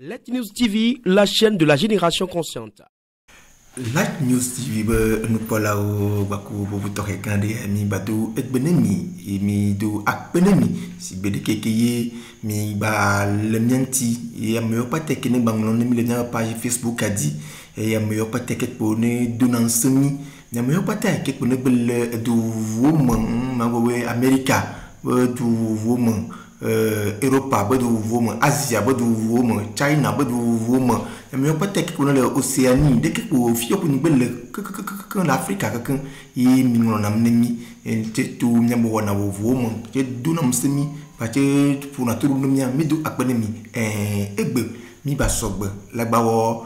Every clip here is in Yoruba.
Let News TV, la chaîne de la génération consciente. Let News TV nous parla au baku bobu toke kande mi badu ekbenemi mi do akbenemi si bede kekeye mi ba lemianti ya me opate kene banglon mi le page Facebook a dit ya me opate ket pone donansemi ya me opate ket pone bel du woman ma we America du woman Europa bedu woman Asia bedu woman China bedu woman mais pas tek ko le Océanie de ko fi ko ni belle que l'Afrique que yi mi ngona namni te tu nyambo wana wo woman te dunam semi pa te pour na turu mi mi du akbenemi egbe mi ba sogbe lagba wo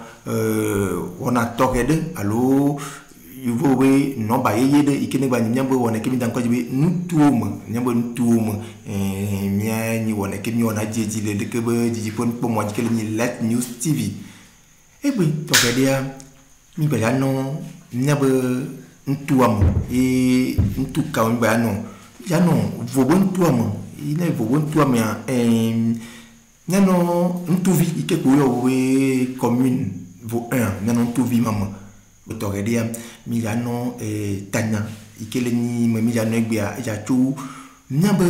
wona tokede allo yuvo we no ba yede ikene ba nyambo wona kemi dan ko jibe nutuuma nyambo nutuuma mia ni wona kemi wona jeji le ke ba jiji pon po mo jikele ni Let News TV ebe to kedia mi ba no nyabo ntuam ntuka mi ba no ya no vobo ntuam ina vobo ntuam ya nyano ntuvi ike ko yo we commune vo 1 nyano ntuvi mama Botoredia Milano Tanya Ikeleni Milano Egbia Jatu Nyabe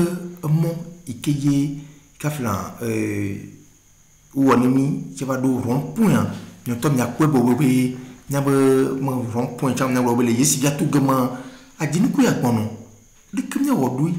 Mo Ikeye Kaflan Ouanemi Chevado rond-point Nyotom Yakwebo Bobe Nyabe rond-point Cham Nabobe Yesi Jatu Gama Adiniku Yakmono de Kenya Wodui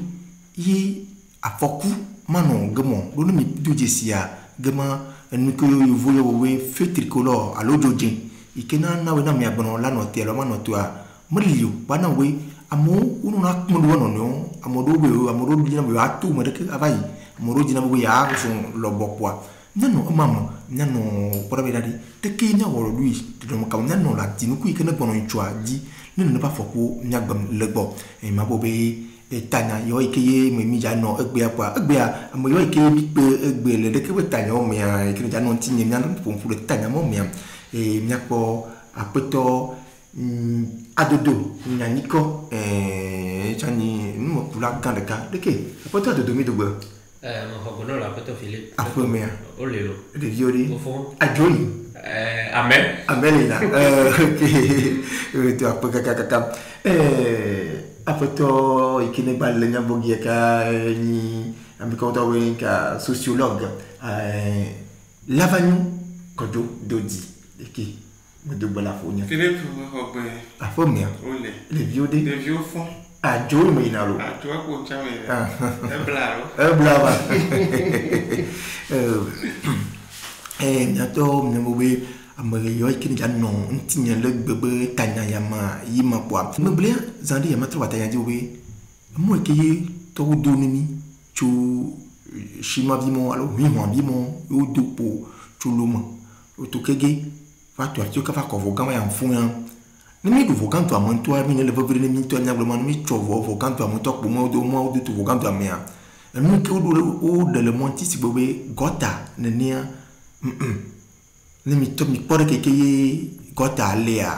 Ye Afoku Manon Gamon Donumi Dujesia Gama Nukoyo Voyo We Feu tricolore à l'Ojojin ikena na we na mi agbono la no telo ma no to a mliu bana we amo unu na kmudu wono no amodo we amodo dina we atu mo de avai amodo dina we ya so lobokwa nyano mama nyano pora be dadi te ke nya woro lui to mo kam nyano la tinu ku ikena gbono chwa di ne ba foko nyagbam legbo e mabo be tanya yo ikeye mi ja no egbe apa egbe a mo yo ikeye bi pe egbe le de ke we tanya o me a ikena ja no tinye nya no fu le tanya mo me et miako apeto adodo nyaniko chani mo pula gandeka deke apeto adodo mi dogba mo hogono la apeto Philippe afomea olelo de violi au fond ajoli amen amen là OK tu apeka kaka apeto ikine balle nyambogi ka ni ambiko to wenka sociologue Lavagnou kodo dodi qui me double la fournia. Philippe Robin. La fournia. Les vieux dés. Les vieux fonds. Ah, Joe Minalo. Ah, tu vois pour ça, mais. Un blâme. Un blâme. Bientôt, nous m'oublions. Amoureux, qui n'est pas non, un petit le bébé, Tanya Yama, Yima Bois. M'oubliez, Zandi Yama trouve à Tanya Dioé. Moi qui est tout donné, tu Shima Vimon, alors, Vimon, Vimon, ou Dupo, tu l'homme. Otokege va tu as ka ko vogan ya mfunya ni mi du vogan to amonto mi ne le vivre ni mi to nya blo mi chovo vogan to amonto po mo do to vogan to amia mi ke o de le monti si bobe gota ne nia ni mi to mi pore ke gota lea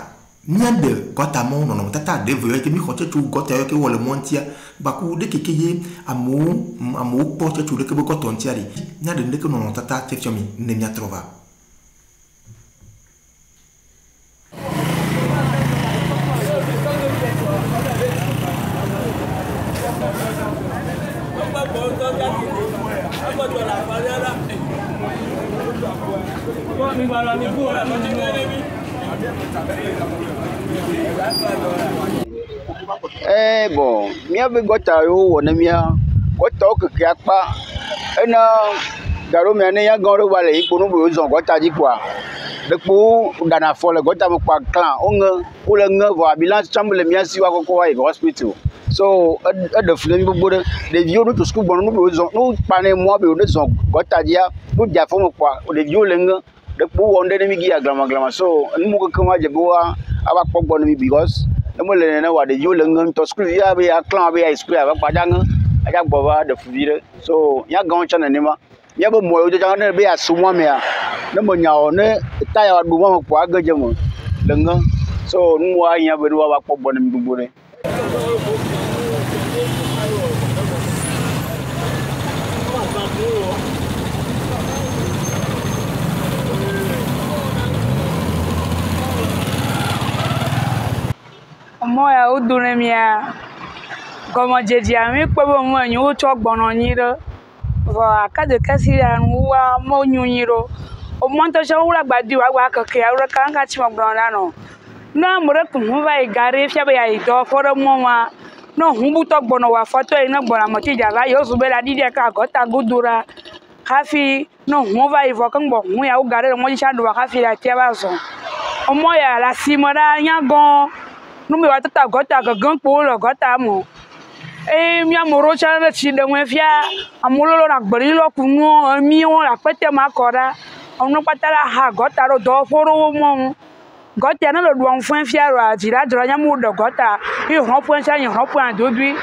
nya de gota mo no tata de voyo ke mi khoche tu gota ke wo le monti ba ku de ke amu po che tu de ke bo gota ontiari nya de ke no tata te fiomi ne mi trova. Bon, mia be gota yo wona mia gota o ke akpa ena garo me ne ya goro wale ipo no bo zon gota ji kwa depo dana fole gota mo kwa clan onge o le nge vo ambulance chambre mia si wa kokko wa hospital so de flemi bo de vieux no to school bon no bo zon no pane mo be no zon gota dia no dia fo mo kwa o de vieux le nge depo wonde ne mi gi aglama so nmu ko kama je bo wa aba pogbo no mi because mo le na wa de vieux le nge to school ya be ya clan be ya school ya ba padang aja gboba de fuvire so ya gan chana ni ma ya bo mo yo jang ne be ya sumo me ya ne mo nya o ne ta ya du mo kwa gaje mo le nge so nmu wa ya be wa ba pogbo no mi gbogbo ne Moi, au Dounemia, comme j'ai dit à mes pauvres moyens, au choc bononiro, voilà, cas de Cassian, ou à Monuniro. Au moins, tu as la badu à Waka, à Kangachi Bronano. Non, moi, va égarer, fiable, pour le moment. Non, on talk bono wa photo et non bona moti java yo subela di dia ka gota gudura kafi no on va évoquer bon on ya o gare mo cha do kafi la tia ba so o mo ya la simora nyagon no me wa tata gota ga gan po lo gota mo e mi amoro cha na chi de wen fia amolo lo na gbori lo kunu mi won la pete ma kora onu patala ha gota ro do foro mo gota na lo do fun fia ro ajira joro nyamu do gota i ho point cha ni ho point dodui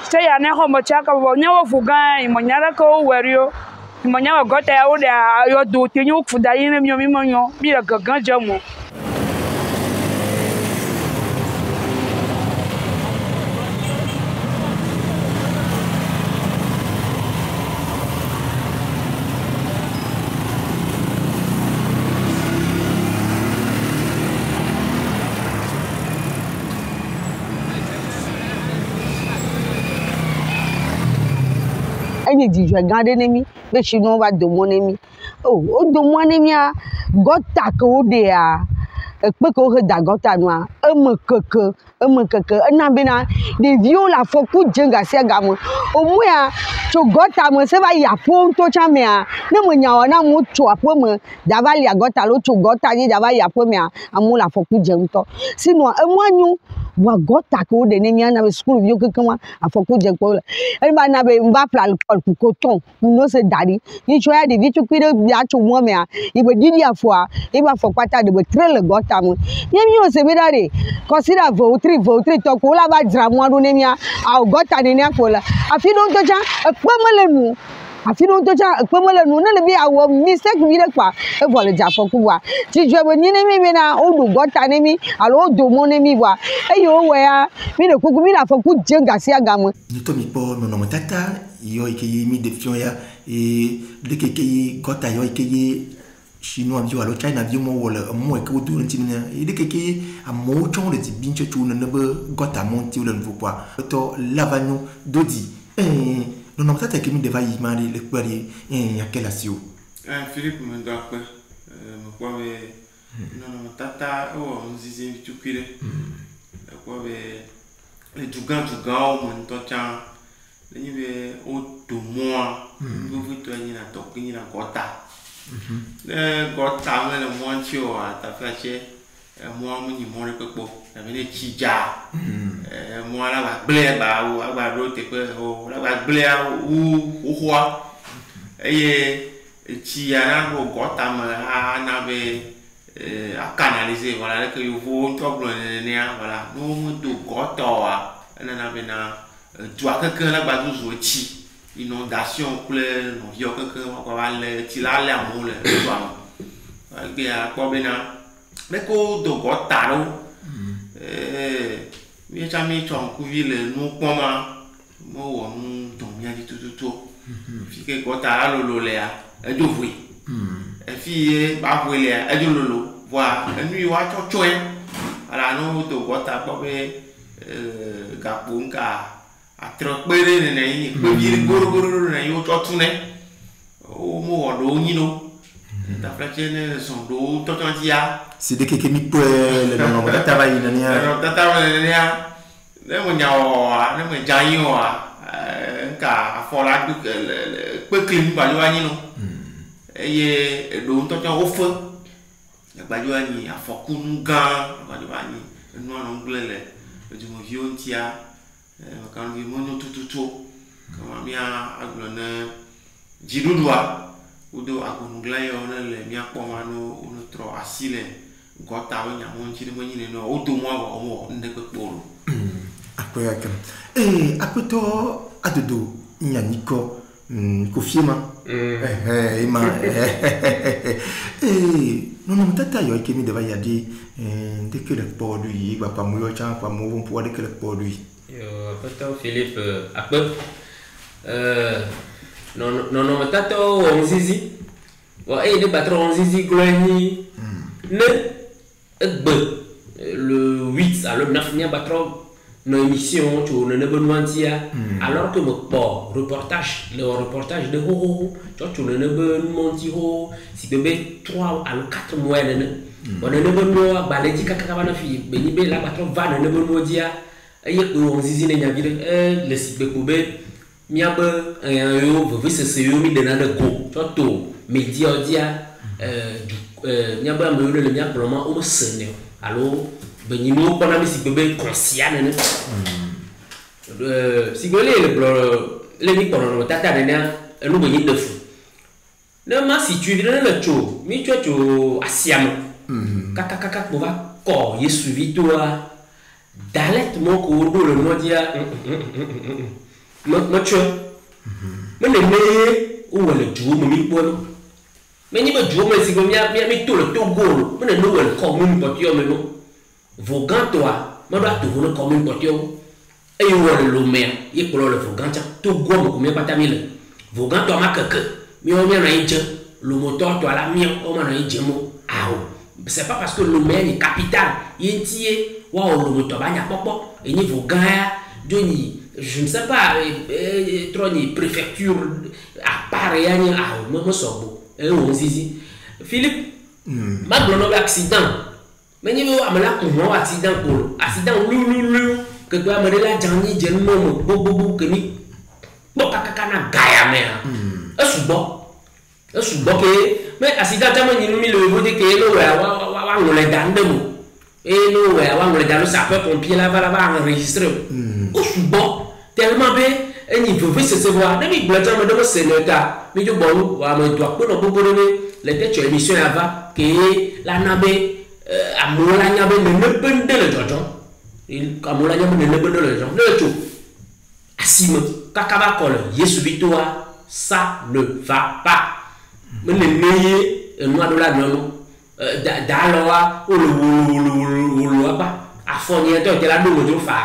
se ya ne ho mo cha ka bo nyawo fugan mo nyara ko werio mo nyawo gota ya o da yo do ti nyu fuda yin mi mi mo nyo bi la gangan je mo Any did you garden me, but she know what the money. Oh, the money got taco there. A quick that got anwa, a mukaka, a nabina, the viola for good jenga segamo. Oh, where to got a museva ya pon to chamea. No one yaw na mucho a woman, Davalia got a lot to got a Davaya pomea, a mula for good jento. Sino a one you. Wa got taco de name na school you can come a for good jento. And by na be mbapla ku coton, no say daddy. You try the vitu quid ya to woman. If we did ya for, even for quarter the trail got tam. Yemi se vedare. Consider vote 3 talk all about drama nemia. I got an in Apola. I feel don't touch a permanent. I feel don't touch a permanent. None of our mistake with a qua. A voyage for Cuba. Did you have an enemy now? Oh, got an enemy. I'll all do money. Hey, you where? Me the Cucumina for good jenga siagam. Nitomi po no tata yo ikeye mi defion ya e de keke gota yo ikeye chinois bio alo China bio mo wala mo e ko du ntina e de keke a mo chon de ti binche tu na be gota monti o le nouveau poa to lavano dodi no tata ke mi deva yi mari le kwari ya kelasio Philippe me do pe mo kwa be no tata o nzizi tu kire kwa be le dugan o mo to chan le ni be o to mo vous to ni na to ni na gota gota me le mo chio a ta fa che mo mo ni mo re pepo na me le chija mo la ba ble ba o ba ro te pe o la ba ble o hwa chi ya na go gota me na be à canaliser voilà que il faut tout problème voilà nous do gota na bena tu as quelqu'un là bas nous chi inondation couleur non yo quelqu'un quoi va le ti la le amou le toi que ya quoi bena mais ko do gota ro mi chami chon ku vi le nous comment mo wo nous don bien du tout fi que gota lo le a e do vui e fi ba vui le e do lo voilà nu wa cho voilà nous do gota ko be gabunga atro pere ne ni pe bi goro ne yo to tune o mo do ni no ta flache ne son do to ya c'est de que mi le no da travail na ni no da travail na ne mo nyawo ne mo jayo ka fola du pe clean ba lo ni no eye do to o fo ba jo ni afokun gan ba jo ni no no glele du mo viontia quand vi mono tututu kama mia aglona jidudwa udo agungla yo na le mia pomano uno tro asile gota wo nyamo nchiri mo nyine no udo mo wa mo ndekwe kporo akoya kam akoto adodo nyaniko kofiema ima non tata yo ke mi deva yadi de que le produit va pas mouiller chan pas mou pour de que le produit yo pato Philippe akbe non tata o mzizi wa de patron mzizi glani ne egbe le 8 à le 9 nia batro no émission tu ne benoantia alors que me po reportage de ho tu ne benmonti ho si bébé 3 à 4 mois ne on ne benmo baledi kaka bana fi beni be la batro va ne benmo dia ye ko on zizine nya bi le si be ko be miabe yo veut se yo mi de na de go to media dia miabe me le mia vraiment o me sene alors ben nous on a mis si bébé conscient ne si golé le mi pour le tata ne nous ben de fou ne ma si tu viens le cho mi tu asiam kaka pour va ko ye suivi toi dalet mon ko le no dia ma cho me ne me ou le jo mi bon mais ni me jo me si go mi to le to go me ne no le ko mi potio me no Vogan toi, moi dois te voir comme une portion. Et il voit le maire, il prend le Vogan, tout gomme comme un patamile. Vogan toi ma que, mais on vient à le moteur toi la mienne, on a un djemo. Ah, c'est pas parce que le maire est capital, il est entier, waouh, le moteur va n'y a pas, et ni Vogan, je ne sais pas, trop ni préfecture, à part rien, ah, moi, je beau. Et on dit, Philippe, ma blonde accident. Mais ni veux amener un accident pour accident que tu amener la janni jen momo bobo que ni bo kaka na gaya me a subo que mais accident tamo ni mi le vodi que no wa ngole dande mo e no wa ngole dande sapeur pompier là va enregistrer o subo tellement bé et ni veut se voir na mi blata me do seneta mi jo bon wa me doit ko no bobo le tête émission avant que la nabe amolanya be ne bende le jojo il amolanya be ne bende le jojo le tout asime kakaba kol yesu bitoa ça ne va pas me ne neye no adola no daloa o lo ba afoni to te la do mo fa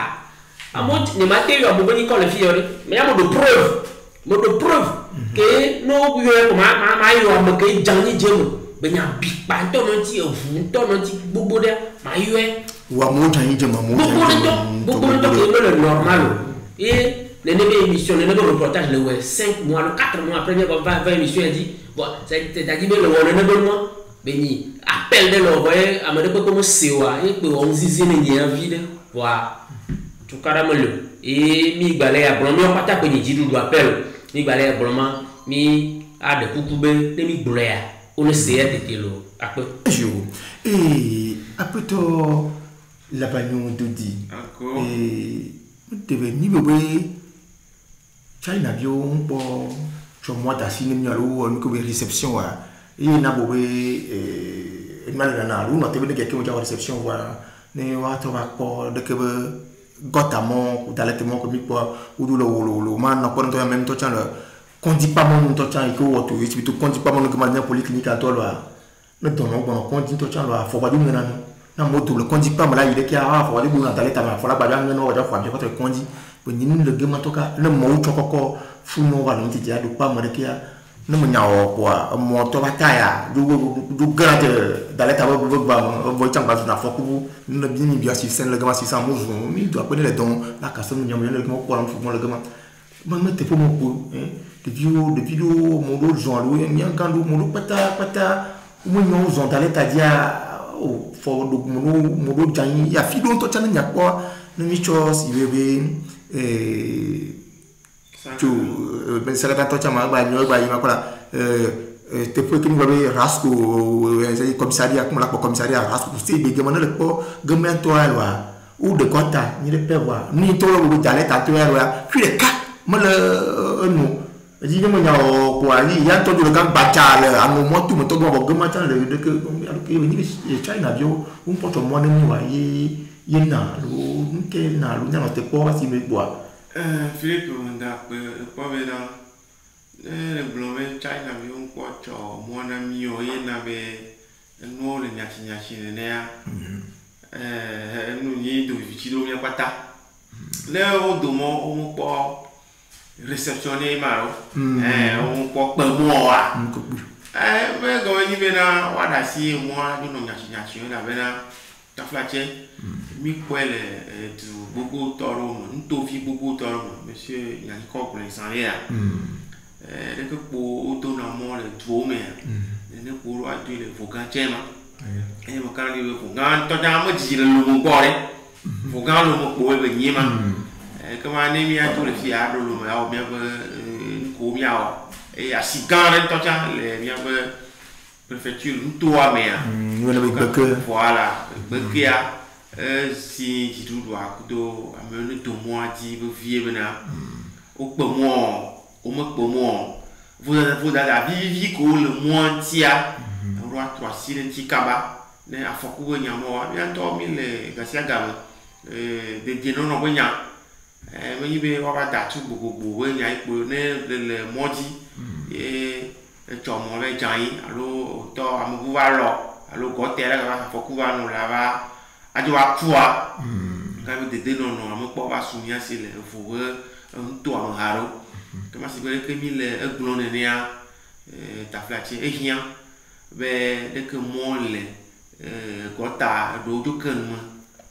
amo ne matériau mo bani kol fiori mais amo de preuve que no yo ma yo am ke jangi jemo benya big pa to no ti ofu to no ti gbogbo de ma yo wa mo tan yin je ma mo gbogbo to ke le normal et les émissions les reportages le 5 mois le 4 mois après il va 20 émissions il dit bon c'est à dire le on ne bon moi beni appel de le voyer amade ko comme sewa et que on zizine ni envie de wa tout caramelo et mi balé à blom mi on pata ko ni jidu do appel mi balé à blom mi a de kukube de mi brea on essaie de kilo après jour et après to la bagnon dodi encore et devait ni bébé China bio pour cho moi ta fille ni alo ni ko réception wa et na bébé mal na lu no te be quelqu'un qui a réception wa ne wa to va ko de que gotamo ou daletemo ko mi ko ou lo man na ko to même to chan conduit pas mon to chan ko woto et tu conduit pas mon commandant polyclinique à toi là ne donne bon conduit to chan là faut pas dire na moto le conduit pas là il est qui a faut aller dans daleta ma faut la ba bien no wa fa bien ko conduit ni le gema to ka le mo to ko fu no wa no ti ja do pa mo de kia ne mo nyao kwa mo to ba ta ya du grade daleta ba chang ba na fo ku ne bien ni bien si sen le gema si ça mo mi doit connaître les dons la ka so mo nyam le mo ko la fu mo le gema ma te po mo ko depuis mo do zon lo mi an kan do mo do pata mo nyo zon daleta dia o fo do mo do jan ya fi do to chan nya ko ne mi cho si bebe tu ben sera tanto chama ba nyo ba yima kola te po kini babe rasco sai commissariat comme la commissariat rasco c'est be gemana le po gemen to alwa ou de kota ni le pewa ni to lo daleta to alwa puis le ka me le no ji mo nyao ko ani ya to do gan bacha le amo mo tu mo to go gema cha le de que ni China bio un po to mo ni wa ye na lu nke na lu na te po si me boa Philippe nda po be na le blome China bi un po cho mo na mi o ye na be no le nyachi ne ya nu ni do vi do mi pata le o do mo o po réceptionner ma on po pe mo wa me go ni be na wa da si mo ni no nyachi na be na taflatien mi kwele du bogo toro ntofi bogo toro monsieur Yannick pour l'instant là de que pour autonomement le tuome ne pour atu le vogan chema e mo kan le vogan to ja mo jire lu mo gore vogan lu mo ko be nyima comment ne mi atu le fia do lu mo ya o bien ko mi ya e asigan to ja le bien préfecture toi mais voilà bekia si tu dois kudo amene to moi di be vie bena au pomo au me pomo vous la vie ko le moi tia roi 3 sile tikaba ne afoku nyamo bien to mi le gasia gam de dino no bonya me yibe wa ba da tu gbogbo we nya ipo ne le modi cho mo le jai alo to amugu wa lo alo go te la ga foku wa no la ba ajo wa tua ka mi de no no amu po ba sunya se le fo to am haro kama si bere ke mi le eglon ne ya ta flati e hia be de ke mo le go ta do do kan mo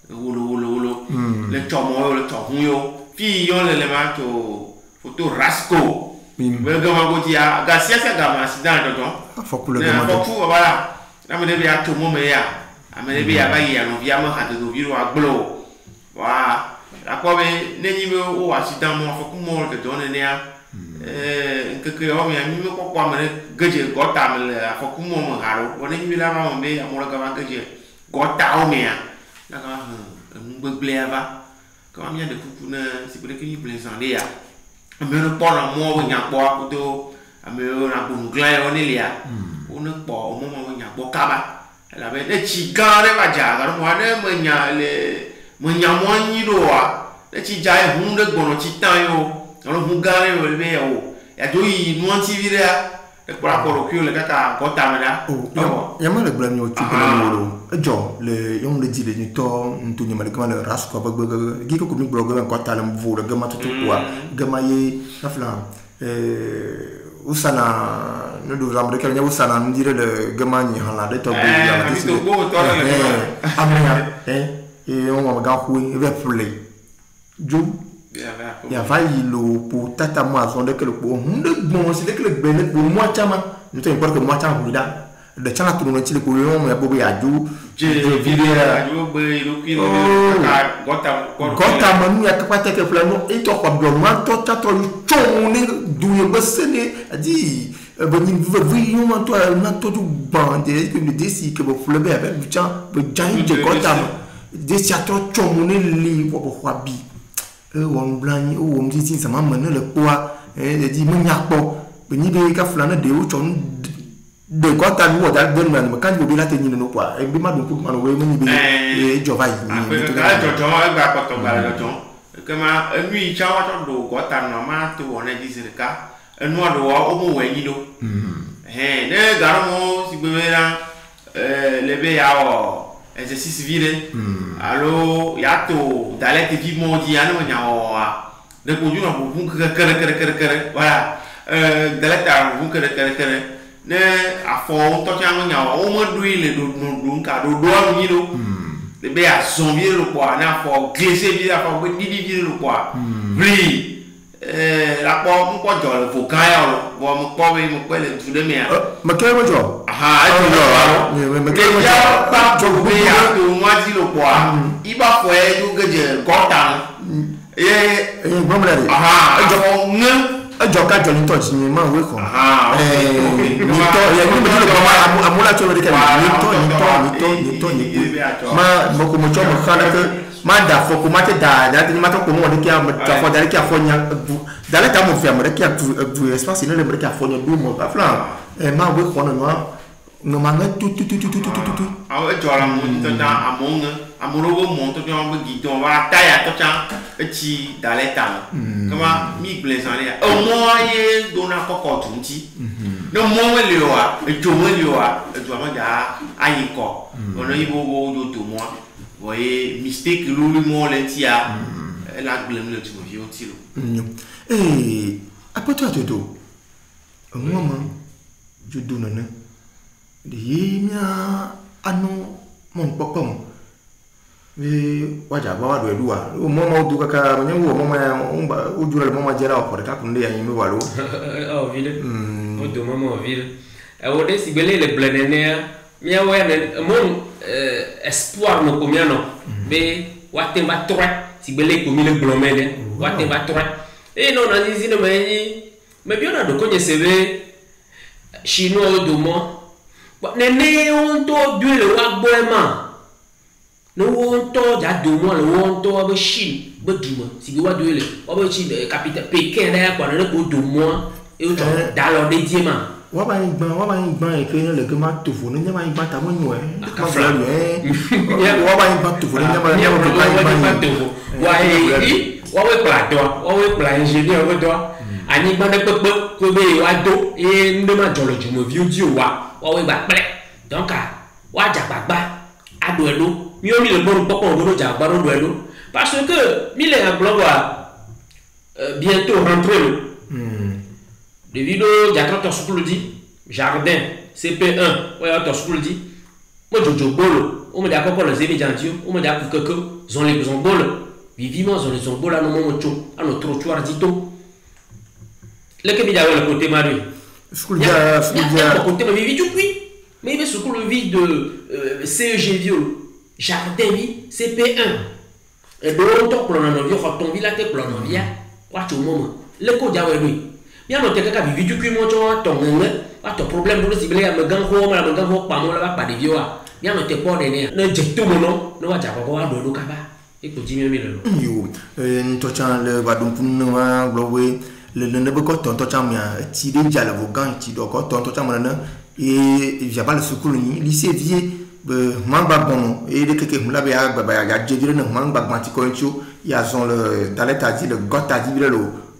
wolo le cho mo le cho hu yo fi yo le ma to photo rasco mais gama go dia ga sia gama accident do foku le gama foku voilà na me de ya to mo me ya amene be ya ba ya no via mo ha de do viro aglo wa akwa be ne ni be o accident mo foku mo de do ne ya nke o me mi ko kwa me geje go ta me le foku mo mo haro o ne ni la ma mo be ya mo ga ba geje go ta o me ya na ga ngbegle ava ko mi ya de kuku na si pure ke ni plaisant ya ameno pona mo nya po akuto ameno na bungla o ni lia o ne po mo mo nya po kaba la be de chiga re ba ja ga mo ne mo nya mo nyi do wa de chi ja e hun de gbono chi tan yo lo hun ga re o be o ya do yi no ti vi re e kwa ko ro le ka ko ta me da o ya ma le bla mi o tu ko lo jo le yong le di le ni to ntu ni ma le ka le ras ko ba gi ko mi blog ko ta le mvu le ga ma to kwa ga ma ye afla usana no do ramre ka nya usana ndire le ga ma ni hala de to bo ya ti to bo to le amya e on ma ga hu e ve play jo ya va yilo pour tata moi son de que le bonde bon c'est que le ben pour moi chama nous te importe que moi chama buida de chana tout le monde ko yo mo ya bobo ya ju video yo be yo ki ka gota manu ya kapata ke flano e to ko do man to tato chon ne du yo besene adi boni vi yo man to na to du bande que me desi que bo flebe avec du chan be jan je gota desi ato chon ne li bo bi won blani o won ti tin sama man le kwa di mo nya po be ni be ka flana de o chon de gota ni wo da den man kan go bi la te ni no kwa e bi ma do ku man we mo ni be e jova yi ni to ga jojo e gba ko to gba jojo kama enu i cha wa to do gota no ma to won e di sirika enu do o mo we ni do ne garo mo si be ra le be ya o exercice vile allo yato dalete vivement di ano nyawa de ko juna bu kere voilà dalete a bu kere ne afo to cha nyawa o mo duile do nka do ni do le be a zombie le quoi na afo glisser vile afo be didi vile le quoi oui la po mo ko jo le vocan ya bo mo po we mo pe le tu de me ma ke mo jo me ke mo jo pa jo be ya to mo di lo po iba fo e ju geje gota gbọmọlẹ ẹjọ kájọ ní tọ́jú ní máa wé kan nítọ́ ẹ̀yẹ ní méjì lọ́pọ̀ amúláṣọ́ lórí kẹ́lẹ̀ nítọ́ máa mọ̀kòmọ̀jọ́ mọ̀ kálẹ́kẹ́ máa dà fọkò máa tẹ́ dáadáa ní máa tọ́pọ̀ mọ́ ọdún kí a fọ́ dárí kí a fọ́ nyá dárí ká mọ̀ fẹ́ àmọ́dé kí a du espace ní lẹ́mọ̀dé kí a fọ́ nyá bí mọ̀ afúlà máa wé kan náà nga ma nga tu awo e jora mo to ta amonga amorogo mo to ta mo gi to wa ta ya to ta e chi daleta kama mi plaisant ya o mo ye do na koko tunti no mo we le wa e jo mo le wa e jo ma ja ayi ko ono ibo wo do to mo voyez mistake lu mo le tia la glem le tu vi o tilo après toi todo moi je donne de yemia ano mon papa waja ba do edua o mama o duka ka nyango mama o jura mama jera o ka kunde ya yimi walo oh ville o do mama ville o de si bele le blenene mia wa ne mon espoir no comiano be wate ba trois si bele ko mi le blomene wate ba trois e non na zizi no me bien na do ko nyesebe chinois do mo nene on to du le wa boema no wonto ja do mo le wonto ba Chine ba duma si bi wa do le o ba Chine capitale Pékin da kwa na ko do mo e o da lo de diema wa ba igban e ke le ke ma to fo ne ma igban ta mo nyu ma fla wa ba igban to fo ne ma ne ma to fo wa we plateau wa we plan ingénieur we do ani gban de pepe ko be wa do e ndo ma jolo jumo video wa we ba ple donc wa ja gbagba ado edo mi o mi le bon popo obodo ja gbaro do edo parce que mi le englobe bientôt rentrer le vidéo ja tracteur school dit jardin CP1 ouais tracteur school dit mo jojo bolo o me da popo le zemi jantio o me da kukeke zon les zon bolo vivement zon les zon bolo no mo cho ano trottoir dito le ke bi da le côté mari school ja côté mais vit depuis mais il veut sur le vide de CEG Viol jardin vi CP1 et donc to plan na vi ko ton vi la te plan na via wa to moment le ko ja we lui bien no te ka vi du ku mo to to ngene wa to problème do si bele ya me gan ho pa mo la ba de vi wa bien no te po de ne na je to mo no wa ja ko wa do ka ba e ko ji mi le yo to chan le ba dum pun na glowe le ne be ko to chan mi ti de ja le vo gan ti do ko to chan mo na et j'ai pas le secours ni lycée vie mamba bon et de quelque la ba ya je dire na mamba banti ko ncho ya zon le dans l'état dit le gota dit le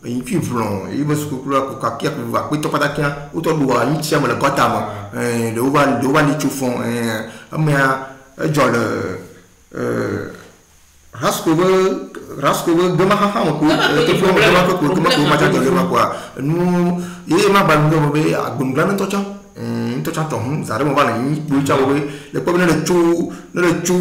il puis plomb il me secours ko ka kia ko va ko to pata kia o to do ni tia mo le gota mo le va ni chufon mais jo le rasko dama ha ko te fo dama ko ma ta de ma quoi nous et ma ba ndo be agbungla to cha to cha to za re mo ba ni bu cha bo le ko le chu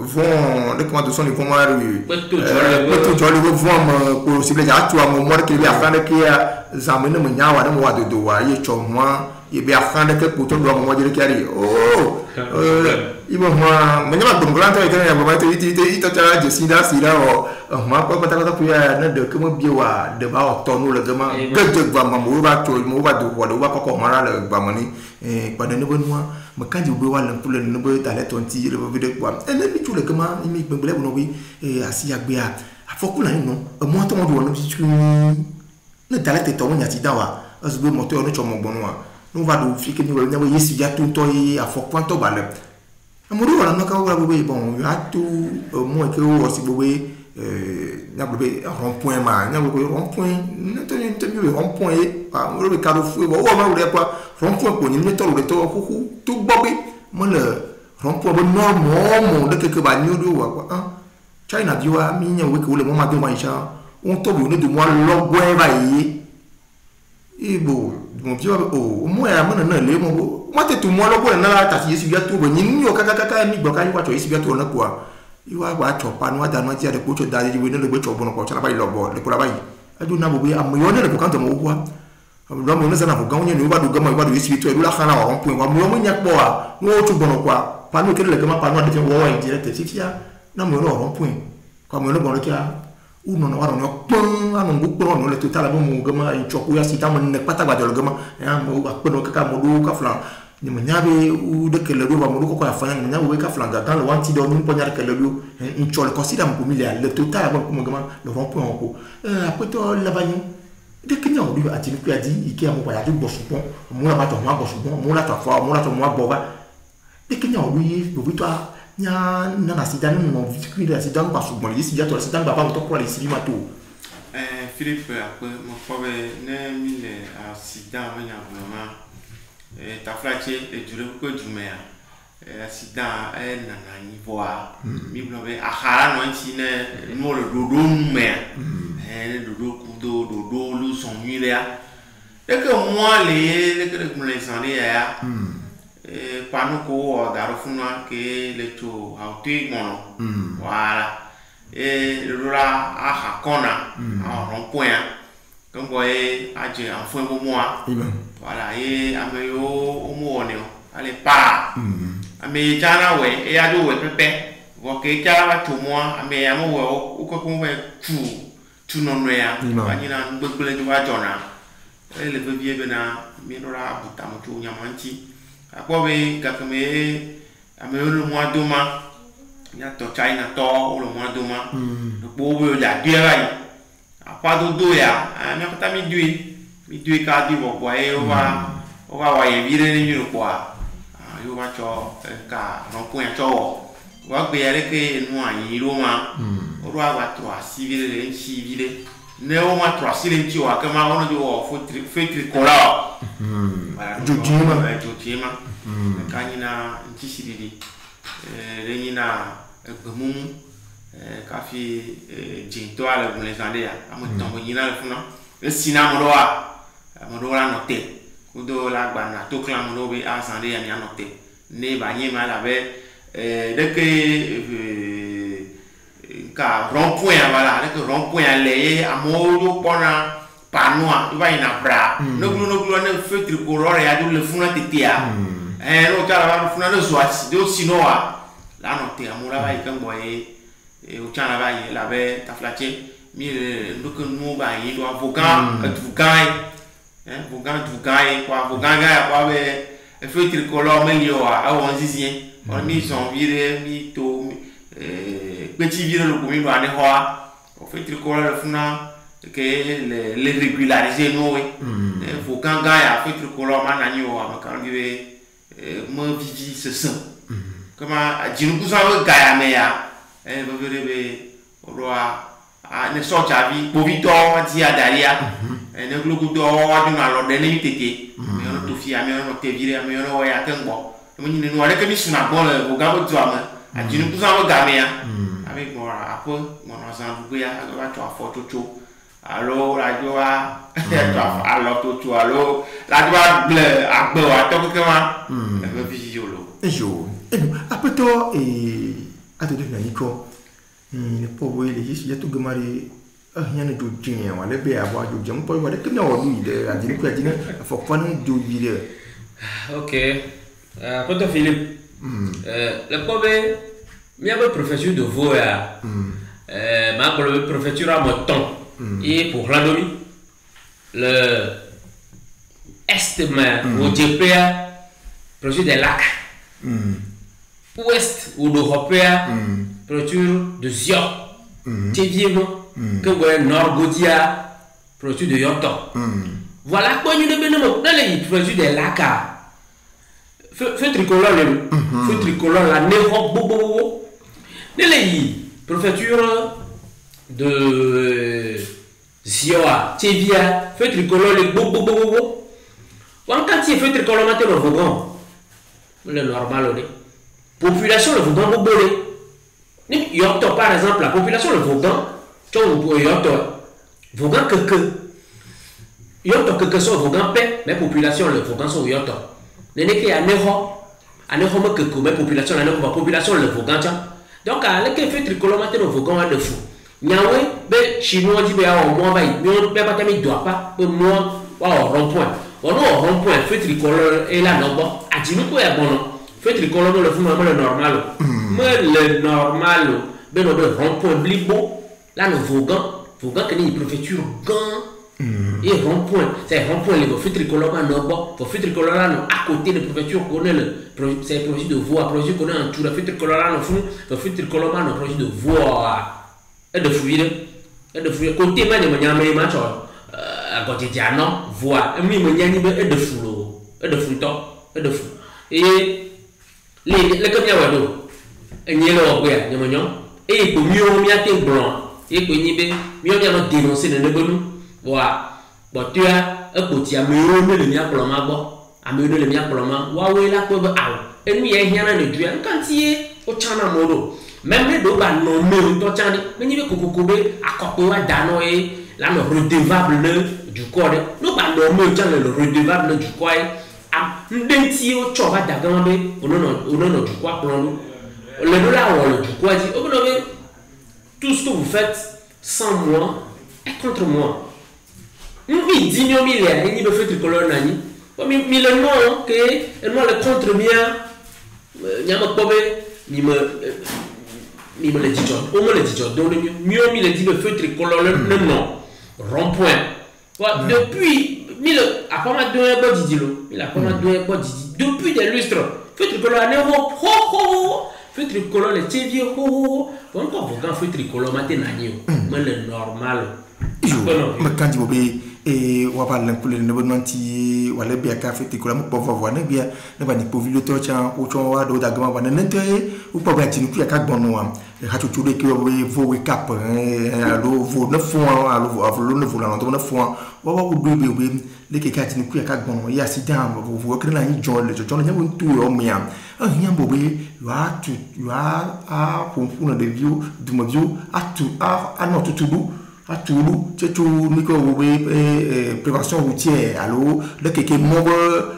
vont les commandes les vont to joli vont ko si le ja tu mo mo ke bi afan ke ya za me ne mo nya wa de mo wa do wa ye cho mo ye bi afan ke ko to do mo je ke ari oh ibo ma me nya ba nglan to ke ya ba to iti to cha je sida o ma ko ta ko ya na de ke mo bi wa de ba o to no le gama ke je ba ma mo ba to mo ba do wa do ba ko mara le ba mo ni pa de ne bo no ma kan je bo wa le pour le ne bo ta le tonti le bo de kwa e le bi tu le gama mi gbe le bo no bi asi agbe a afoku la no mo to mo do no bi tu ne ta le te to mo nya ti da wa asbe mo to no cho mo bo no wa no va do fi ke ni wa nya we yesi ja tu to yi afoku to ba le amuru wala no ka wa bo bon ya tu mo ke o si bo we nya bo be rond point ma nya bo rond point ne to ni te bi rond point pa mo be ka do fu bo o ma wo le pa rond point ko ni ne to le to hu tu bo be mo le rond point bo no mo de ke ba ni do wa kwa China bi wa mi nya we ke le mo ma do ma isha on to bi ne de mo lo gbo e ba yi ibo mo bi o mo ya mo na le mo mo te tu mo lo gbo na ta si yesu ya tu bo ni o kaka ni gbo ka ni wa to yesu ya tu na kwa iwa wa cho pa no da no ti ade ko cho da we ne le gbo cho bo no ko cha ba lo bo le ko la ba yi adu na bo be am yo ne le ko kan to mo kwa lo mo ne za na ko ga ni wa do ga mo wa do yesu tu e la khana wa point wa mo nya po a no o tu bo no kwa pa no ke le ga ma pa no de wo wa direct si ya na mo lo ron point kwa mo no bo le kia uno no waro no pon anu ngukro no le total bo mo gama in choku ya sita mo ne pata ba do gama ya mo ba pono ka mo do ka flan ni mo nyabe u de ke le do ba mo ko afanya ni nyabe ka flan ga dans le wanti do ni po nyar ke le do in chol consider mo milliard le total ba mo gama le rond point ko après to la ba ni de ke nyawo do ati ku adi ike mo ba ya do bosu mo la ba to mo bosu mo la to fa mo la to mo bo ba de ke nyawo do yi do victoire nya na sida no victoire la sida ba su mo li sida to la sida ba ba to ko la sida ma to Philippe après mo ko be ne mi le accident mo nya vraiment ta frache e dure ko jumea accident na ni voa mi blo be ahara no nti ne mo le dodo me dodo ku do lu son nuire ya e que moi le que me le sandi ya panneau ko da rofuna ke le to auto mono voilà et le là a hakona en rond-point comme boy a je en fin pour moi voilà et ameyo o mo ne allez pas ame jana we e a do we pepe wo ke jara wa to mo ame amo we o ko ko we tu no no ya ani na gbegbele do wa jona e le bebie be na mi no ra buta mo tu nyamanti apo we ka kame ame o mo adoma ya to China to o lo mo adoma bo we ya dia apa do ya ame ko ta mi dui ka di bo wa e o wa ye vire ni ni ko yo va cho ka no pu en cho wa gbe ya ke no ayin ro ma o ro wa 3 civile ne o ma 3 civile ti o ka ma ono jo o fetri kola jotima ka ni na ti siriri le ni na gbemu ka fi jinto ala bu le zande ya amu tombo ni na le funa le sina mo do la note kudo la gbana to clan mo be asande ya mi anote ne ba yin ma la be de que ka rond-point voilà de que rond-point le amoyo pona panua va ina bra no glu ne feu tricolore ya do le funa tetia no ta la funa no swati do sinoa la note amura ba ikan boy o chana ba yi la be ta flache mi ndo que no ba yi do avocat Bougan quoi feu tricolore melio a onzizien on mi son vire mi to petit vire le commune ba ne hoa o feu tricolore funa que le régulariser no we Bougan ya feu tricolore manani o ma kan vive mo vivi ce sang comme a jinu kusa we gaya me ya be roi a ne so chavi bovito ti adaria ne glugu do wa dina lo de ni tete me ono to fi ame ono te vire ame ono wa ya kengo mo ni no ale ke mi suna bon le ga bo tuama a jinu kusa wo ga me ya ame mo apo mo no san bu ya ga to afo to alo la jo wa to alo to alo la jo wa ble agbe wa to ke ma e bi jo lo apeto ato de na iko ne po le yisi ya to gamari yana do jin wala be abo do jam po wala ke na o du de adini ko adini fo fon do bile OK Poto Philippe le pobe mi abo professeur de voya ma professeur à Moton et pour Randomi le est mais au GPA projet des lacs ouest ou d'Européa projet de Zior Téviément que ouais Nord Godia projet de Yoto voilà quoi nous devons dans les projet des lacs feu tricolore feu tricolore la néro bobo les préfecture de Zioa Tévia feu tricolore les bobo quand il feu tricolore maintenant le Vauban le normal population le Vauban bobo Yoto par exemple la population le Vauban tu vois Yoto Vauban que Yoto que soit Vauban paix mais population le Vauban sont Yoto n'est que à Néro me que mais population la Néro population le Vauban donc à l'équipe fait tricolore maintenant le Vauban de fou Niawe be chinois dit be au moins va il pas ta mi doit pas be moi au rond-point on au rond-point fait tricolore et là non bon a dit nous quoi bon fait tricolore le fou le normal mais le normal ben on de rond-point blibo là le Vauban que ni préfecture gan et rond-point c'est rond-point le fait tricolore non bon pour fait tricolore là à côté de préfecture connaît le c'est projet de voie projet connaît en tout le fait tricolore là non fou le fait tricolore non projet de voie et de fouiller côté même de manière match à côté diano voie mi me nyani be et de foulo et de fouto et de fou et les comme ya wado e nyelo oya nyamonyo e ko mio mi ate blanc e ko nyibe mi o no dénoncer ne bonu wa botua e ko ti amero me le mi akolo ma gbo amero le mi akolo ma wa we la ko be awo enu ye hiana ne dua nkantie o chana modo même les deux non mais toi tiens mais ni kokokobe akope wa dano et là le redevable du corps nous pas non mais tiens le redevable du corps ndenti o choba dagambe ono du quoi plomb le dollar ou du quoi dit tout ce que vous faites sans moi est contre moi. Oui, 10 milliards, il me fait tricolore nani. Mais le nom que moi le contre bien, il y a il me le dit au moins le dit donc mieux il le dit le feu tricolore le nom rond-point. Depuis après ma deux bon didilo, il a pas ma deux bon didi depuis des lustres. Feu tricolore ne ho feu tricolore le TV ho encore vous feu tricolore matin nani mais le normal. Mais quand tu veux et on va parler pour les nébonanti ou les biens café tricolore mo pour voir ne bien ne ba ni pour vilo to chan o chon wa do dagama ba ne ntere ou pas ba tinu ku ya ka gbonu am ha tu tu de ki vo we cap alo vo ne fon alo ne vo la no ne fon wa wa do be le ke ka tinu ku ya ka gbonu ya si dan vo kre na ni john le john nya won tu o mi am nya bo be you are a pour de view du mo view a tu a no tu bu à Toulou, c'est tout micro prévention routière. Alors, le kéké mobile,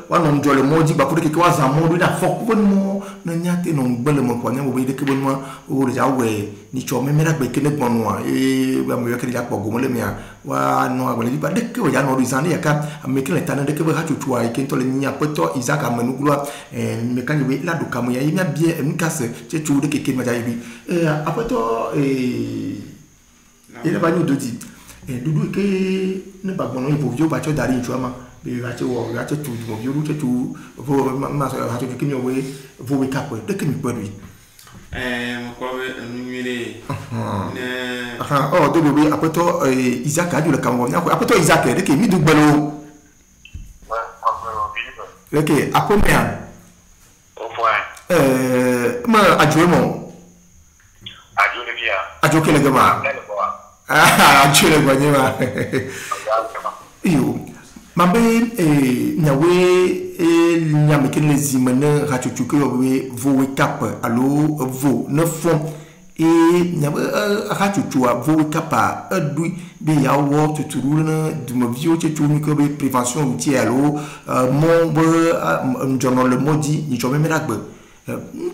on a le mot dit, bah pour le kéké was un monde de fort bonnement, n'a été non bel mon point, on veut que bonnement, ou déjà ouais, ni tu as même la béquille de bon et bah me qu'il y a pas gomme le mien, wa non à l'époque, bah dès que il y a non des années, il y a qu'à mettre les tannes de que vous avez tout et qu'il y a pas de temps, Isaac a menou gloire, mais quand il y a là, donc il y a bien une casse, c'est tout le kéké m'a dit, après toi il va nous dire et Doudou que ne pas bon il faut vieux battre d'aller tu vois mais raté tout mon vieux tout vos ma raté que nous vos cap de que nous produit quoi numéré oh de bébé après toi Isaac a dû le Cameroun après toi Isaac de que mi du belo OK à combien au point ma adjoint adjoint que le gars tu le vois yo mambe nyawe nyameke les imene rachuchuke we vo cap allo vo ne fond et nyawe rachuchua vo capa adui bi yawo tuturu na du mavio chetu miko be prévention routière allo mon njono le modi ni chome meragbe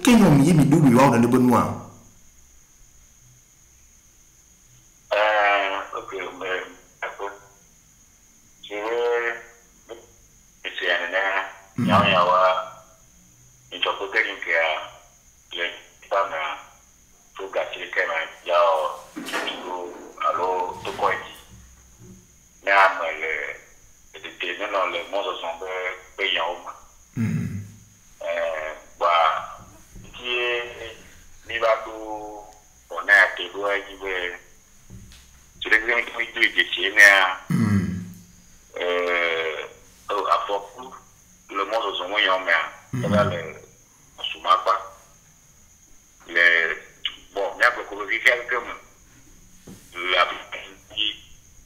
kenyo mi mi du wa na le bonwa. Yawa nitokoteka le sana fuga kama yao kitu alo tokoiti na le de non le monde semble payant qui ni va tout on a te doit qui veut sur l'exemple qui dit que à fort le monde sont moyens mais le souma pas les bon il y a beaucoup de quelqu'un la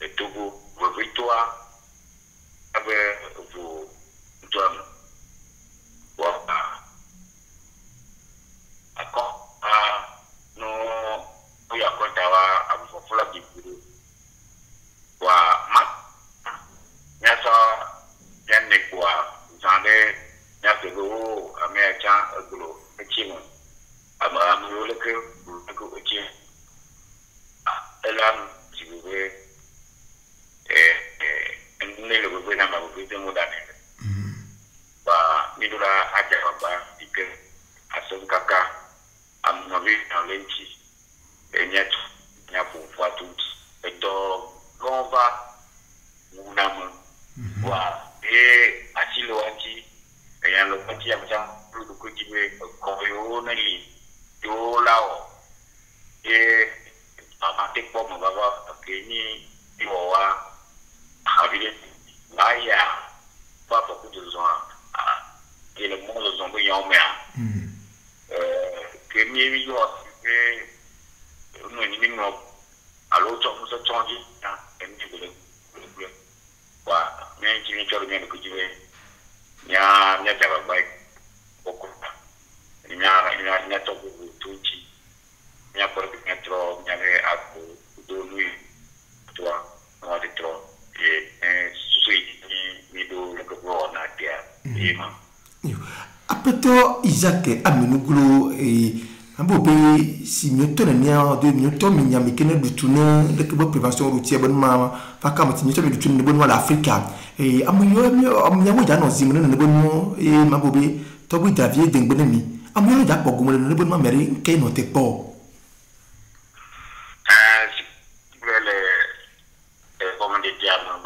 et Togo vos victoires avec vos donnes voilà d'accord non il y a quoi à vous faire la vidéo voilà ma il y a ça il y a des quoi Zande nyafego amecha aglo echimo amamu leke ko echi elam jiwe ne le bebe na mabu de modane ba midura aja ba ike ason kaka amavi na lenchi enyat nyapo fatu eto gova munam wa asilo anti yang lo anti yang macam perlu kujibe koyo nali do lao amatik pom baba kini diwa habile maya papa kujuzo le monde zombo yomea kemi mi yo no ni no alo to muso chonji na eni bele wa mais qui vient de me dire nya taba bai oko nya to tuchi nya por metro nya ne ako do lui toi no de tro et susi ni do le ko na dia ema Isaac Amenuglo et Ambobe si Newton et Nia de Newton Minyamikene du tourneur de prévention routière bonnement pas comme si Newton du tourneur de bonnement l'Afrique et Amunyamu Jano Zimon de bonnement et Mabobe Tobu Davier d'Engbenemi Amunyamu Japo Goumon de bonnement Mary Kay noté pas. Comme des diamants,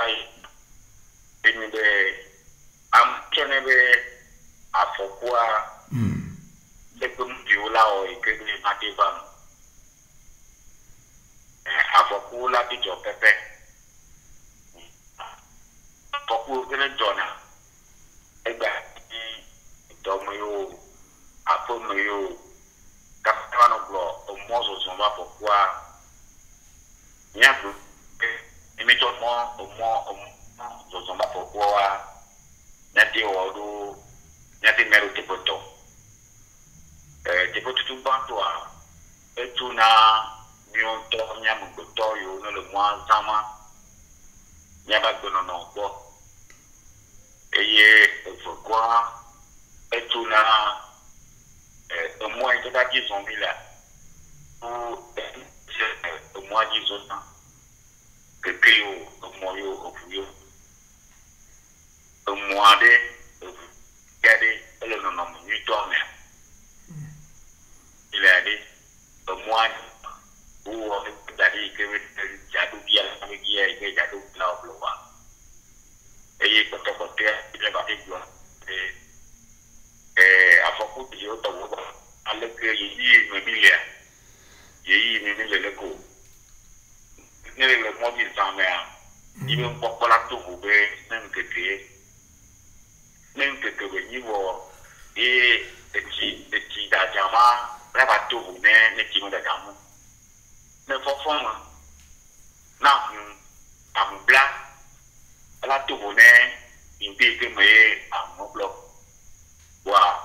une des amkenebe à pourquoi c'est comme du là et que les matébam à pourquoi la dit au pépé pourquoi que le donna et ben domoyo apomoyo capitano blo au mozo zomba pourquoi nyabu immédiatement au moins zomba pourquoi nyati wado nyati mero tepoto tepoto tout bantoa et tout na nyonto nyamu goto yo no le mois zama nyaba gono no bo eye pourquoi et tout na au moins de la zombie là ou au moins 10 ans que créo au moyo au fuyo au mois de garder le nom du tourneur il a dit au mois où on a dit que j'adou bien avec hier et j'adou là au bloc et il peut pas côté il va faire quoi et à propos de l'autre avec il me dit il me le coup le mois de janvier il me pas la tout vous même que même que niveau et qui d'ajama la bateau mais ne qui nous d'ajama mais forcément non à mon blanc la tout une bille que mais à mon bloc waouh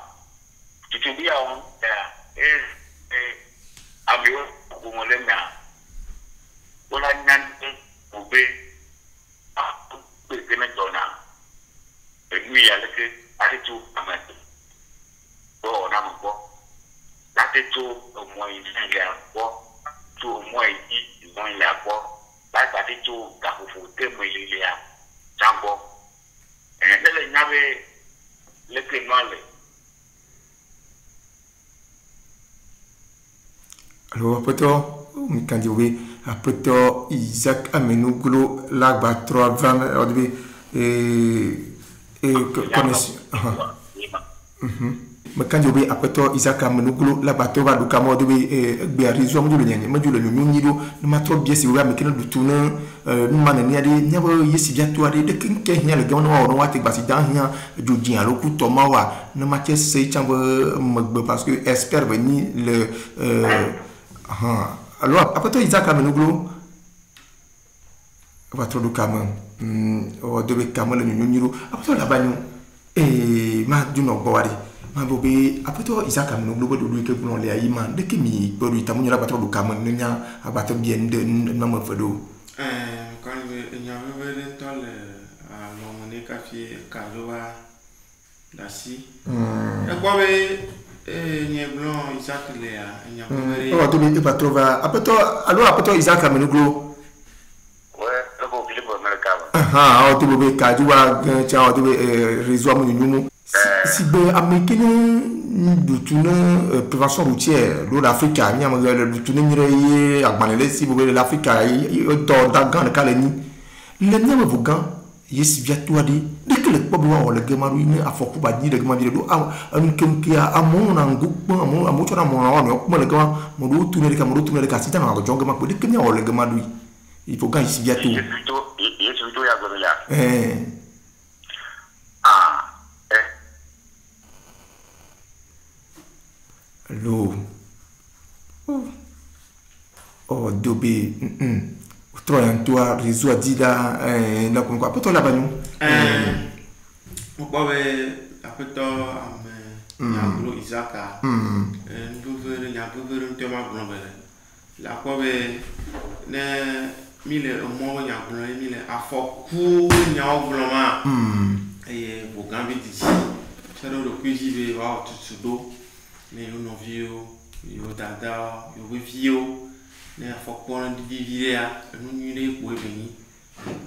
tu te dis à on à mieux pour mon lemme voilà nan pour b à que maintenant et lui il a que allez tout à mettre bon on a mon là c'est tout au moins il y a quoi tout au moins il y a quoi là c'est tout car faut que moi il y a jambo et là il y avait le criminel. Alors quand je vais après Isaac Amenuglo l'agba 320 et connaissance mais quand je vais après Isaac Amenuglo la bateau va du camo de be réseau mo le mo le nyiro ne ma trop bien si vous mais du tourner man ni ade nyaba yesi bia to ade de ke hia le gamo no wa te basi dan hia du dia lo ku to ma wa ne ma che sei chambe parce que espère venir le alors après Isaac Amenuglo va trop du camo o de be camo le nyiro après la bagno et ma du no boari ma bobe après toi Isaac Amenuglo do lui que pour les aïma de qui mi pour lui tamu la battre du camo nya abattre bien de na me fedo quand il y avait le temps à l'homme café Kaloa dasi et quoi ni blanc Isaac Léa il y a oh tu me pas trouver après toi alors après toi Isaac Amenuglo ouais le bon Philippe Mercado oh tu me Kajua tiens tu réseau mo nyumu si be amekene du tourner prévention routière de l'Afrique ni am le tourner ni agbanele si bo l'Afrique do dagan de kaleni le nyama vugan yesi via toi de que le pobo wa le gemaru ni afoku ba ni de gemaru do am kemkia amon na ngupo amon chona mon na no ko le gama mo do tourner ka mo do tourner ka sita na go jonga ma ko de kenya wa le gemaru il faut quand yesi via toi yesu to ya go la Lo oh dobe toi en toi réseau dit là là comme quoi après toi là bas nous on peut après toi am Isaac nous veut il y a peu un tema global la quoi ne mille mo ya global mille afoku nya global et pour gambi dit ça do le cuisiner va tout do ne yo novio yo dada yo vivio ne afokpon di vivia nu nyire ko ebeni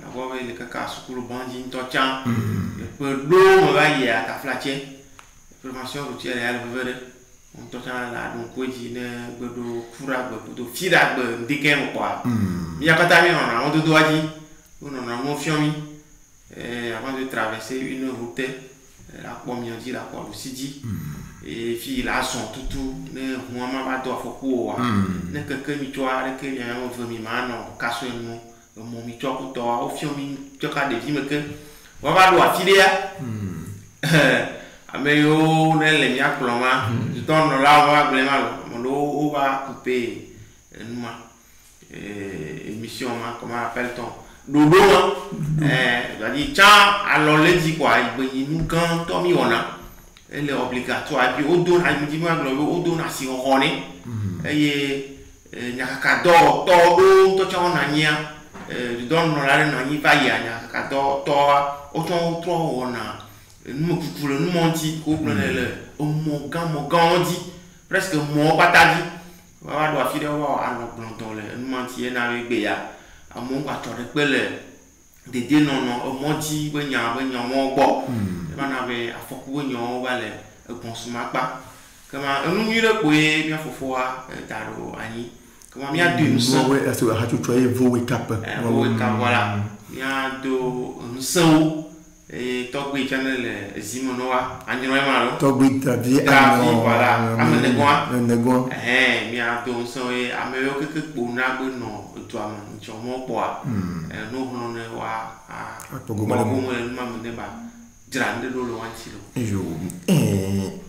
abo le kaka sukulu bandi ntochan le pedo mo ba ya ta flache formation routière ya le vere on tochan la donc ko ji ne gbedo fura gbedo fira gbe ndike mo kwa mi yakata mi on do doaji on on fiomi avant de traverser une route la première dit la quoi aussi dit et puis là sont tout ne moi ma do afoko wa ne keke mi toa le ke ya on veut mi mano kaso no mo mi toa ko to o fiomi to ka de vi me ke wa ba do afidea ameyo ne le mi akloma du ton no la va glema mo do o va couper numa émission ma comment appelle-t-on dodo c'est-à-dire tiens alors les dit quoi il nous quand Tommy on a elle est obligatoire puis au don a me dit moi au don a si on est et nyaka do to to tiens on a nia du don no la na ni va ya nyaka do to o to on a nous pour nous monti ko le o mo gandi presque mo patadi wa do afide wa alo planton le nous monti na avec beya amon ka tore pele dede nono omonti benya mo gbo e ba na be afoku onyo wa le ekonsuma pa kama enu yire ko e mi afofo wa taro ani kama mi adu nso we aso ha tu try vo wake up voilà mi adu nso e togbe channel zimono wa anjiro ma lo togbe travi voilà amnego mi adu nso e ameyo keke po na gbe no to am ncho mo po a no hono ne wa pogo male mo ma mo ne ba drande do lo wanti lo jo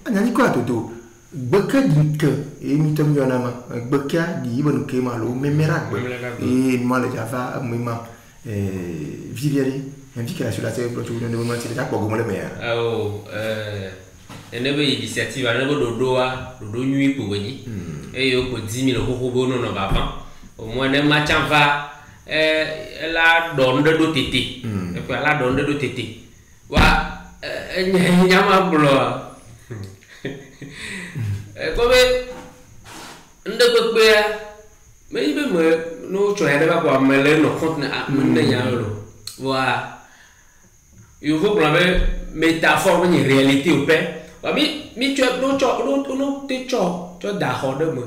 anani ko atoto gbeka dik e mi tam yona ma gbeka di bon ke ma lo memera gbe e ma le java ma vivieri invite la sur la télé pour tout le monde c'est déjà pogo male mer enebe initiative anebe dodo nyui po bani e yo ko 10000 ho bono no baba au moins ne machin va la donne de tété et puis la donne de tété wa nyama blo comme ndeko pe me ibe me no cho ya ba kwa mele no compte na me nya lo wa il faut prendre métaphore ni réalité au père wa mi cho no te cho da ho de me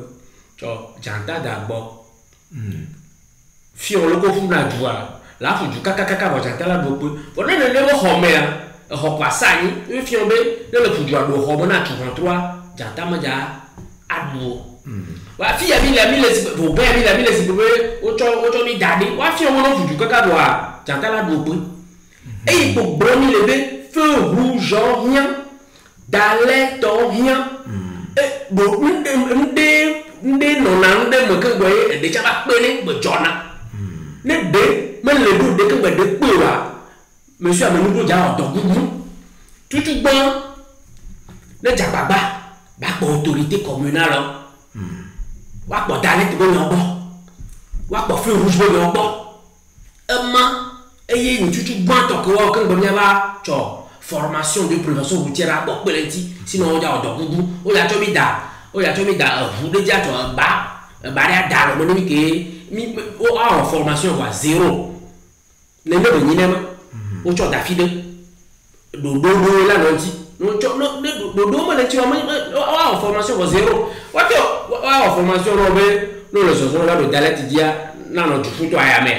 cho janta da bo fion le ko fu na jua la fu ju kaka ba janta la bo pe o ne ho me ho kwa sani e fion be ne le fu ju ado ho mo na 33 janta ma ja adu wa fi ya mi le si bo be mi le si bo o cho mi dadi wa fion mo no fu ju kaka do a janta la do pe e po broni le be feu rouge rien d'alerte rien e bo nde no na nde mo ke gbe de cha ba pe ni gbe jona ne de me le do de ke gbe de pe wa monsieur amenu do ja odo gugu tutu gbon ne ja baba ba po autorité communale wa po dalete bo ni ogbo wa po feu rouge bo ni ogbo ma eye ni tutu gbon to ko wa ke gbe mi ba cho formation de prévention routière a bo pe lenti sinon o ja odo gugu o ya cho mi da vous de dire toi ba ya da lo ni ke mi o a formation wa 0 ne me ni nema o cho da fide do la no ti no cho no do ma le ti o a formation wa 0 wa to a formation no be no le so la do dalete dia na no ju fu to aya me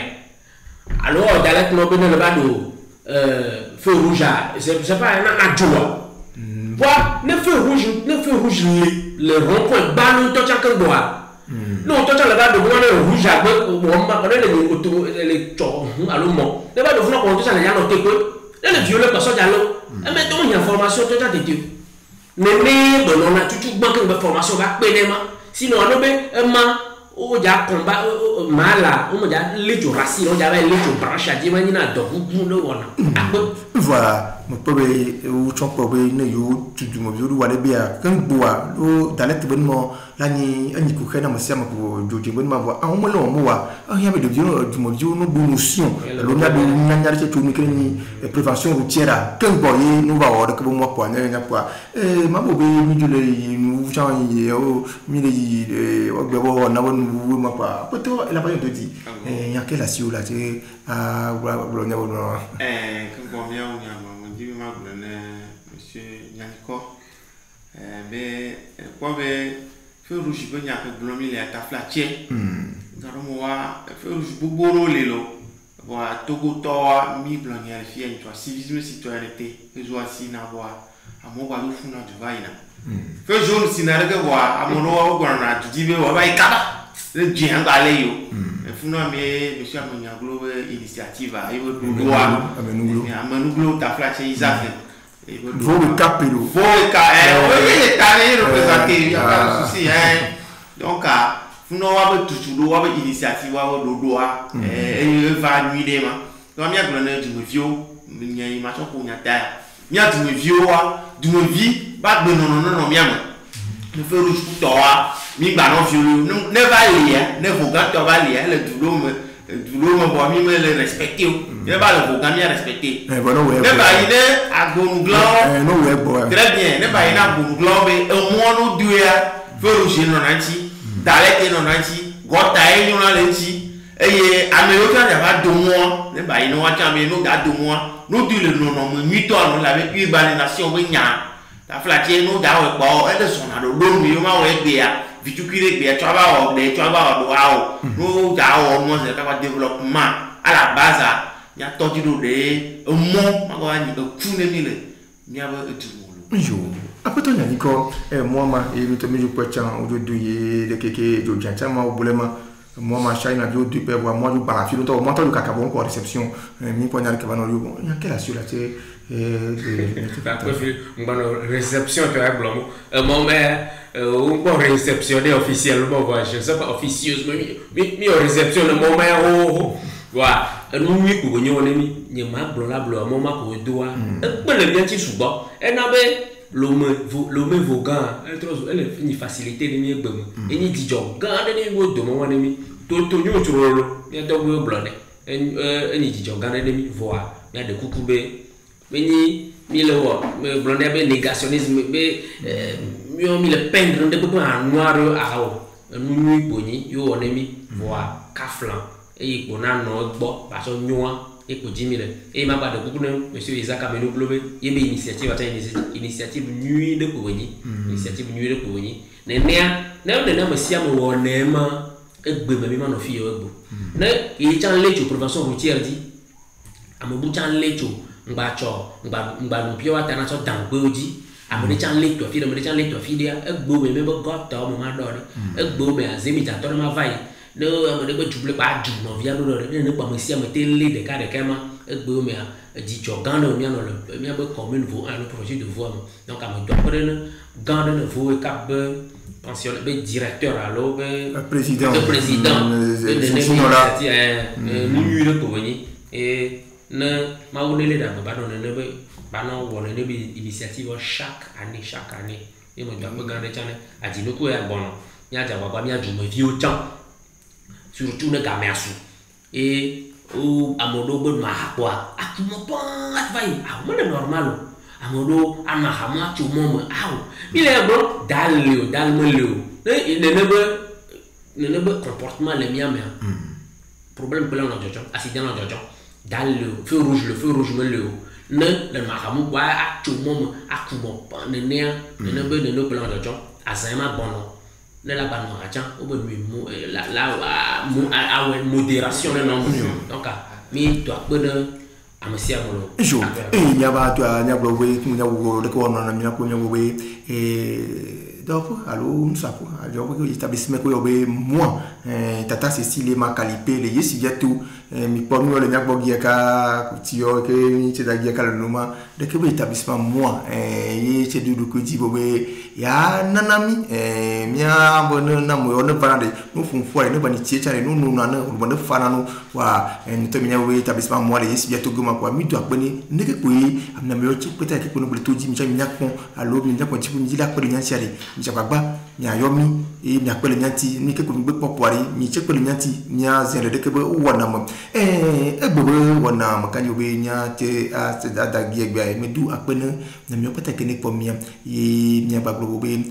alors dalete no be no ba do feu rouge c'est pas na joie voilà ne feu rouge le rond-point ballon to cha kan doa no to cha la ba do mo le rouge agbe o ma ko le auto le to alo mo le ba do funa ko to cha le ya no te ko le violer ko so ja lo e me to yan formation to cha te ti ne do no na tutu gban kan formation ba pe ne ma sinon no be e ma o ja combat mala o mo ja le jo racine o ja ba le jo branche a di ma ni na do gugu no wona voilà mo pobe o chon pobe ne yo tudu mo biru wale bia kan boa o dalete bon mo lani ani ku kana mo siama ko joji bon ma bo an mo lo mo wa an ya be de biru du mo biru no promotion lo na do na nyar che tu mi keni prévention routière kan boye no ba o de ko mo po na nya po ma bo be mi jule vous changez mi les on a bon ma pas peut-être la pas de dit il y a quelle assure là c'est à Bologna comme combien on y a mon dit ma monsieur Nyaniko mais quoi feu rouge ben y a que blomi les ta flattier ngaro wa feu rouge boboro lelo wa togo toa mi blomi elle fie une civisme citoyenneté que je aussi na wa amo wa lu funa du vaina feu jaune sinare que wa amono wa gwana tu dibe wa bai kaba le dien ba le yo funa me monsieur amonya globe initiative a yo do wa amenuglo ta flattier isafe faut le cap pélo faut le cap oui il est allé représenter il y a pas de souci donc nous avons toujours wa initiative wa do et va nuit ma donc mia glone du vio mia ma so ko nya ta mia du vio wa du vi ba gbe non mia ma le feu rouge pour toi mi ba non vio ne va lier ne faut pas va lier le doulot bon mi me le respecter ne va le faut bien respecter ne va il a gonuglan non ouais bon très bien ne va il a gonuglan mais au moins nous deux feu rouge non anti dalete non anti gota e non anti et américain ne va de moi ne va il no acha mais no ga de moi no dit le non mi to no la avec urbanisation we nya ta flatie no da we po e de son na do mi ma we gbe ya vitukire gbe to ba o de to ba o do a o no da o mo se ka développement à la base ya to di do de mo ma ko ani ko ku ne mi le mi aba etu mo yo après toi Nico moi ma et nous te mis au poitin au de de keke de janchama au boulema moi ma chaîne a vu du père moi du parafin toi moi toi le caca bon pour réception mi poignard que va non yo il y a quelle assure là c'est réception tu as blanc mon mère on peut réceptionner officiellement je sais pas officieusement mi réception le mon mère voilà nous mi ko nyo ne mi ni ma blanc la blanc mon ma ko do a pe le bien ti subo e na be l'homme vogan elle est une facilité de mi gbem e ni dijo gan de ni wo do mo ne mi to nyu trolo ya do wo blonde e ni dijo gan de mi voa ya de kukube mais ni le wo blonde be négationnisme be mi le peindre de peu en noir a o nu boni yo ne mi voa kaflan e ko na no gbo ba so nyua et pour 10 000 et ma pas de beaucoup de monsieur Isaac Ameno Globe il y a une initiative nuit de pour venir initiative nuit de pour venir ne monsieur mo nema e gbe me ma no fi yo gbo ne il chan lecho prévention routière dit amobu chan lecho ngba no pio ata na so dan gbe oji amode chan lecho fi dia e gbo me bo gota mo ma do e gbo me azemi ta to ma vai no amade be double ba du no via do ne ba monsieur me télé de cas de kema e gbo me di jogan no mi no le mi be commune vo un projet de voie donc am do prendre gande ne vo e cap pensionnaire be directeur alors be président nu le ko veni et ne ma wonele da ba no ne be ba no wona ne be initiative chaque année et mo do gande chane adino ko ya bono nya ja ba mi adu mo vi o chan surtout ne gamersu et ou amodo bon ma kwa atumo pan atvai ah mo normal amodo ana hama tu mo ah il est bon dal mo leo ne be comportement le mien mais problème pelan na jojo accident na jojo dal le feu rouge me leo ne le ma hamu kwa atu mo akumo pan ne be pelan jojo azema bono ne la ba no acha o bo mi la modération le nom donc mi to akpede amesia molo jo e nya ba to nya blo we nya wo de ko no na mi ko nya wo we donc allo sapo alors que établissement ko yobe moi tata Cécile ma qualité le yesi biatu mi pomu le nya bogi ka kutio ke mi che da gia kala numa de que établissement moi ye che du ko di bobe ya nanami mia bono na mo no parade no funfo ne bani che chare no no na no bono fana no wa to mi nya we établissement moi le yesi biatu goma kwa mi to akbeni ne ke ko yi amna me o che peta ke ko no bele to ji mi cha mi nya ko allo mi nya ko ti mi la ko nya chare Jababa, nya yomi, et nya pele nyanti, ni ke kunbe popwari, ni che pele nyanti, nya zere de kebe wanam. Ebobe wanam kan yobe nya te a se da giegba me du akpene na mi opata kene pomia, nya baglo bobe,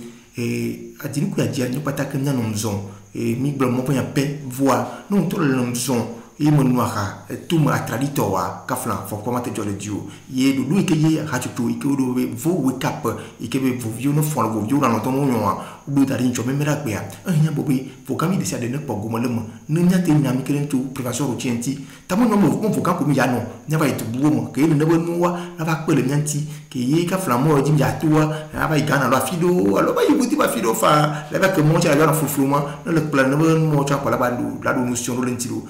adini ku ya dia ni pata ke nyanom zon mi blo mo pa pe voix non to le nom zon e mo noira tout ma tradito wa kaflan fo ko mate jole dio ye do lui ke ye ha tu to ike do vo wake up ike be vo vio no fo lo vio na no to no wa do dari ncho me mera pe ya nya bobi fo kami de sia de ne pogo mo le mo ne nya te nya mi kelen tu prévention routienti ta mo no mo fo kan ko mi ya no nya ba itu buo mo ke ne bo no wa na ba pe le nyanti ke ye kaflan mo jim ya tu wa na ba igana lo fido alo ba yubuti ba fido fa le ba ke mo cha la fu ma no le plan ne bo mo cha ko la ba do la do notion lo lentilo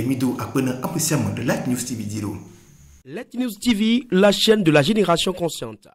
Mido apprenant appréciablement de Light News TV Dilo. Light News TV, la chaîne de la génération consciente.